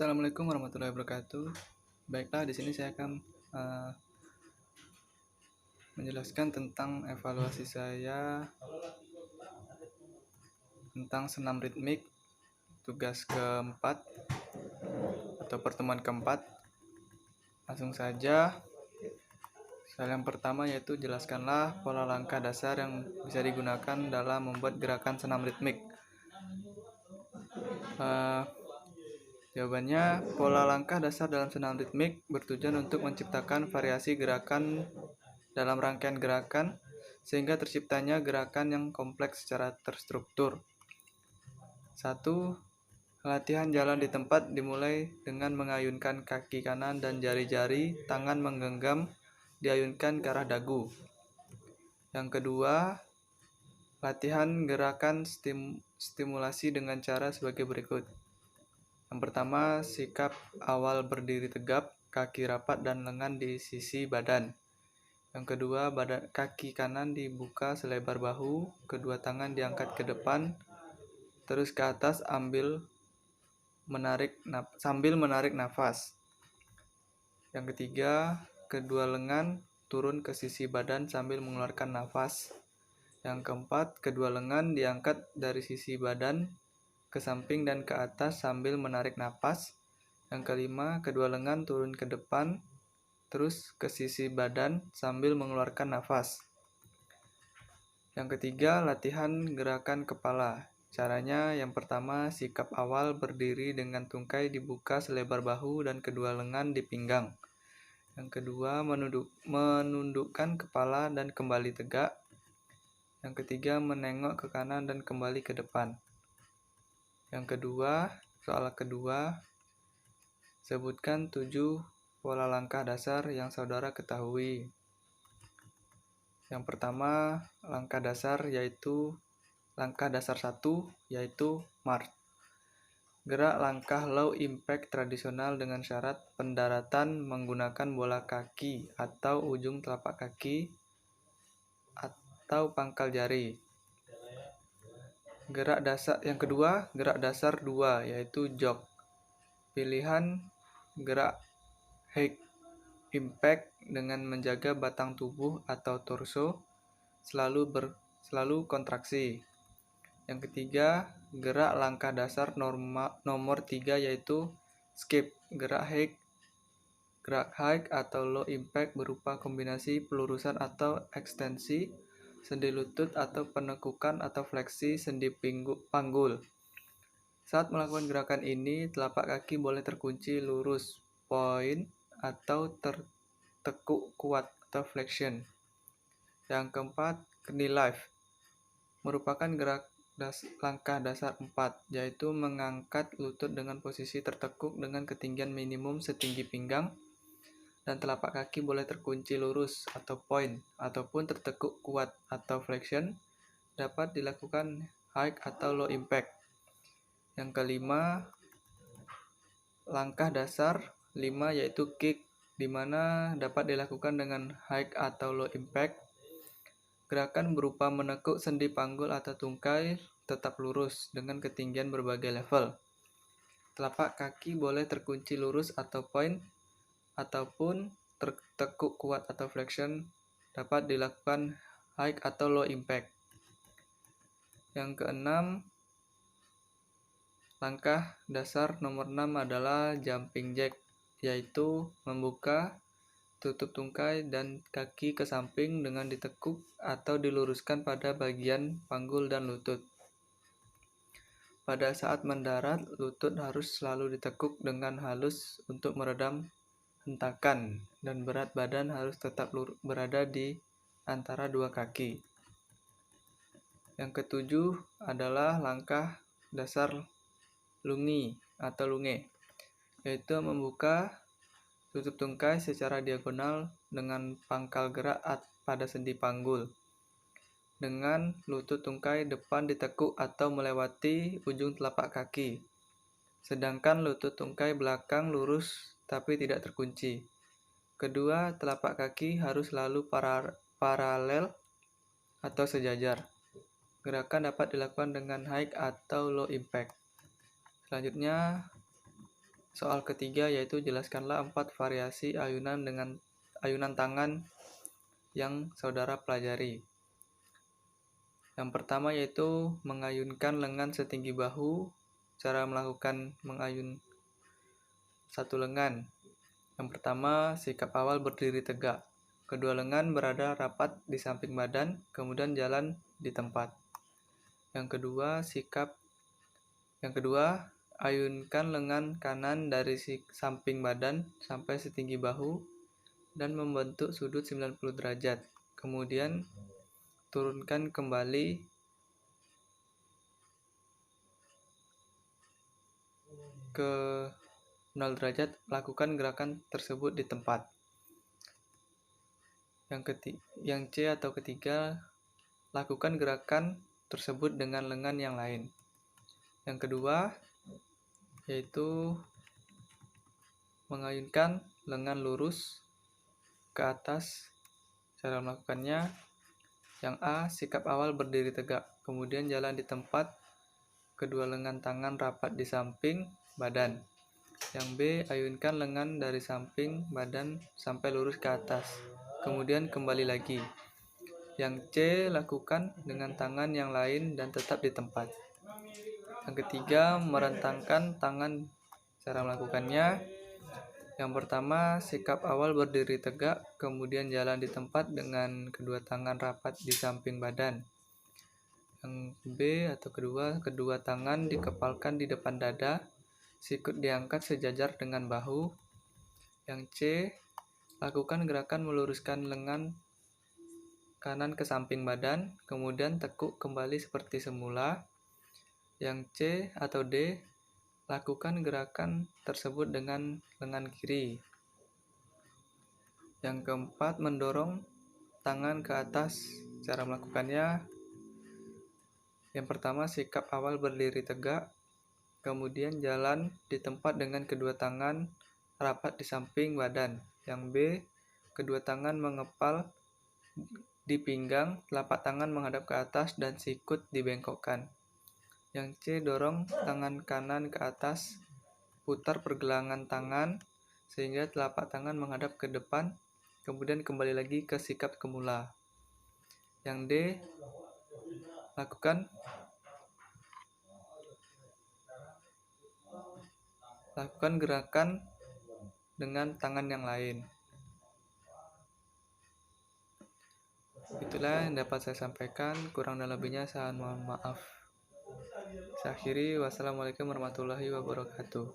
Assalamualaikum warahmatullahi wabarakatuh. Baiklah, di sini saya akan menjelaskan tentang evaluasi saya tentang senam ritmik tugas keempat atau pertemuan keempat. Langsung saja. Hal yang pertama yaitu jelaskanlah pola langkah dasar yang bisa digunakan dalam membuat gerakan senam ritmik. Jawabannya, pola langkah dasar dalam senam ritmik bertujuan untuk menciptakan variasi gerakan dalam rangkaian gerakan sehingga terciptanya gerakan yang kompleks secara terstruktur. 1. Latihan jalan di tempat dimulai dengan mengayunkan kaki kanan dan jari-jari tangan menggenggam diayunkan ke arah dagu. Yang kedua, latihan gerakan stimulasi dengan cara sebagai berikut. Yang pertama, sikap awal berdiri tegap, kaki rapat dan lengan di sisi badan. Yang kedua, kaki kanan dibuka selebar bahu, kedua tangan diangkat ke depan, terus ke atas sambil menarik nafas. Yang ketiga, kedua lengan turun ke sisi badan sambil mengeluarkan nafas. Yang keempat, kedua lengan diangkat dari sisi badan ke samping dan ke atas sambil menarik nafas. Yang kelima, kedua lengan turun ke depan, terus ke sisi badan sambil mengeluarkan nafas. Yang ketiga, latihan gerakan kepala. Caranya yang pertama, sikap awal berdiri dengan tungkai dibuka selebar bahu dan kedua lengan di pinggang. Yang kedua, menundukkan kepala dan kembali tegak. Yang ketiga, menengok ke kanan dan kembali ke depan. Yang kedua, soal kedua, sebutkan 7 pola langkah dasar yang saudara ketahui. Yang pertama, langkah dasar 1 yaitu march. Gerak langkah low impact tradisional dengan syarat pendaratan menggunakan bola kaki atau ujung telapak kaki atau pangkal jari. Yang kedua, gerak dasar 2 yaitu jog. Pilihan gerak high impact dengan menjaga batang tubuh atau torso selalu kontraksi. Yang ketiga, gerak langkah dasar nomor 3 yaitu skip. Gerak high atau low impact berupa kombinasi pelurusan atau ekstensi sendi lutut atau penekukan atau fleksi sendi panggul. Saat melakukan gerakan ini, telapak kaki boleh terkunci lurus, point, atau tertekuk kuat atau flexion. Yang keempat, knee lift merupakan langkah dasar 4, yaitu mengangkat lutut dengan posisi tertekuk dengan ketinggian minimum setinggi pinggang, dan telapak kaki boleh terkunci lurus atau point, ataupun tertekuk kuat atau flexion, dapat dilakukan high atau low impact. Yang kelima, langkah dasar 5 yaitu kick, di mana dapat dilakukan dengan high atau low impact. Gerakan berupa menekuk sendi panggul atau tungkai tetap lurus dengan ketinggian berbagai level. Telapak kaki boleh terkunci lurus atau point, ataupun tertekuk kuat atau flexion, dapat dilakukan high atau low impact. Yang keenam, langkah dasar nomor 6 adalah jumping jack, yaitu membuka, tutup tungkai dan kaki ke samping dengan ditekuk atau diluruskan pada bagian panggul dan lutut. Pada saat mendarat, lutut harus selalu ditekuk dengan halus untuk meredam hentakan, dan berat badan harus tetap berada di antara dua kaki. Yang ketujuh adalah langkah dasar lunge, yaitu membuka, tutup tungkai secara diagonal dengan pangkal gerak pada sendi panggul, dengan lutut tungkai depan ditekuk atau melewati ujung telapak kaki, sedangkan lutut tungkai belakang lurus tapi tidak terkunci. Kedua telapak kaki harus selalu paralel atau sejajar. Gerakan dapat dilakukan dengan high atau low impact. Selanjutnya, soal ketiga yaitu jelaskanlah 4 variasi ayunan dengan ayunan tangan yang saudara pelajari. Yang pertama yaitu mengayunkan lengan setinggi bahu. Cara melakukan mengayun satu lengan. Yang pertama, sikap awal berdiri tegak. Kedua lengan berada rapat di samping badan, kemudian jalan di tempat. Yang kedua, ayunkan lengan kanan dari samping badan sampai setinggi bahu dan membentuk sudut 90 derajat. Kemudian turunkan kembali ke 0 derajat, lakukan gerakan tersebut di tempat. Yang C atau ketiga, lakukan gerakan tersebut dengan lengan yang lain. Yang kedua, yaitu mengayunkan lengan lurus ke atas. Cara melakukannya, yang A, sikap awal berdiri tegak, kemudian jalan di tempat, kedua lengan tangan rapat di samping badan. Yang B, ayunkan lengan dari samping badan sampai lurus ke atas, kemudian kembali lagi. Yang C, lakukan dengan tangan yang lain dan tetap di tempat. Yang ketiga, merentangkan tangan. Cara melakukannya, yang pertama, sikap awal berdiri tegak, kemudian jalan di tempat dengan kedua tangan rapat di samping badan. Yang B atau kedua tangan dikepalkan di depan dada, sikut diangkat sejajar dengan bahu. Yang C, lakukan gerakan meluruskan lengan kanan ke samping badan, kemudian tekuk kembali seperti semula. Yang C atau D, lakukan gerakan tersebut dengan lengan kiri. Yang keempat, mendorong tangan ke atas. Cara melakukannya, yang pertama, sikap awal berdiri tegak, kemudian jalan di tempat dengan kedua tangan rapat di samping badan. Yang B, kedua tangan mengepal di pinggang, telapak tangan menghadap ke atas dan sikut dibengkokkan. Yang C, dorong tangan kanan ke atas, putar pergelangan tangan sehingga telapak tangan menghadap ke depan, kemudian kembali lagi ke sikap semula. Yang D, lakukan gerakan dengan tangan yang lain. Itulah yang dapat saya sampaikan, kurang dan lebihnya saya mohon maaf. Saya akhiri, wassalamualaikum warahmatullahi wabarakatuh.